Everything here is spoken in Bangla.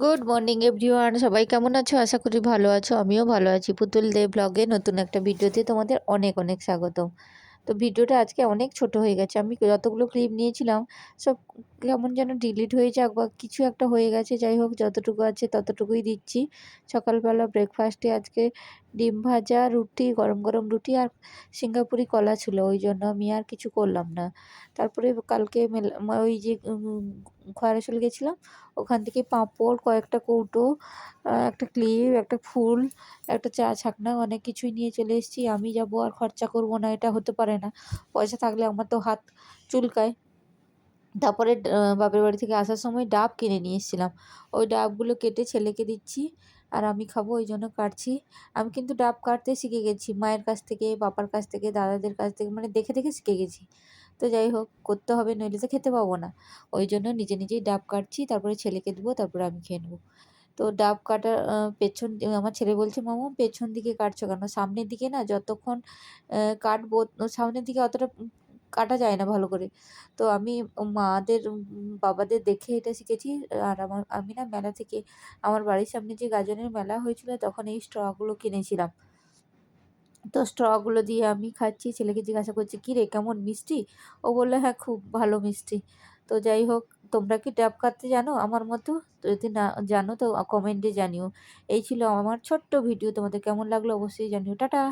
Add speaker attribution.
Speaker 1: গুড মর্নিং এভরিওয়ান, সবাই কেমন আছো? আশা করি ভালো আছো। আমিও ভালো আছি। পুতুল দে ব্লগে নতুন একটা ভিডিওতে তোমাদের অনেক অনেক স্বাগতম। তো ভিডিওটা আজকে অনেক ছোট হয়ে গেছে। আমি যতগুলো ক্লিপ নিয়েছিলাম সব কেমন যেন ডিলিট হয়ে যাক বা কিছু একটা হয়ে গেছে। যাই হোক, যতটুকু আছে ততটুকুই দিচ্ছি। সকালবেলা ব্রেকফাস্টে আজকে ডিম ভাজা, রুটি, গরম গরম রুটি আর সিঙ্গাপুরি কলা ছিল, ওই জন্য আমি আর কিছু করলাম না। তারপরে কালকে ওই যে খয়রাশোল গেছিলাম, ওখান থেকে পাঁপড়, কয়েকটা কৌটো, একটা ক্লিপ, একটা ফুল, একটা চা ছাকনা, অনেক কিছুই নিয়ে চলে এসেছি। আমি যাবো আর খরচা করব না, এটা হতে পারে না। পয়সা থাকলে আমার তো হাত চুলকায়। তারপরে বাপের বাড়ি থেকে আসার সময় ডাব কিনে নিয়ে এসেছিলাম। ওই ডাবগুলো কেটে ছেলেকে দিচ্ছি আর আমি খাবো, ওই জন্য কাটছি। আমি কিন্তু ডাব কাটতে শিখে গেছি মায়ের কাছ থেকে, বাবার কাছ থেকে, দাদাদের কাছ থেকে, মানে দেখে দেখে শিখে গেছি। তো যাই হোক, করতে হবে, নইলে তো খেতে পাবো না। ওই জন্য নিজে নিজেই ডাব কাটছি, তারপরে ছেলেকে দেবো, তারপরে আমি খেয়ে নেবো। তো ডাব কাটার আমার ছেলে বলছে, মামা পেছন দিকে কাটছো কেন? সামনের দিকে না যতক্ষণ কাটবো, সামনের দিকে অতটা কাটা যায় না ভালো করে। তো আমি মাদের বাবাদের দেখে এটা শিখেছি। আর আমি না মেলা থেকে, আমার বাড়ির সামনে যে গাজনের মেলা হয়েছিল তখন এই স্ট্রগুলো কিনেছিলাম। তো স্ট্রগুলো দিয়ে আমি খাচ্ছি। ছেলেকে জিজ্ঞাসা করছি, কী রে কেমন মিষ্টি? ও বললো, হ্যাঁ খুব ভালো মিষ্টি। তো যাই হোক, তোমরা কি ডাব কাটতে জানো আমার মতো? তো যদি না জানো তো কমেন্টে জানিও। এই ছিল আমার ছোট্ট ভিডিও, তোমাদের কেমন লাগলো অবশ্যই জানিও। টাটা।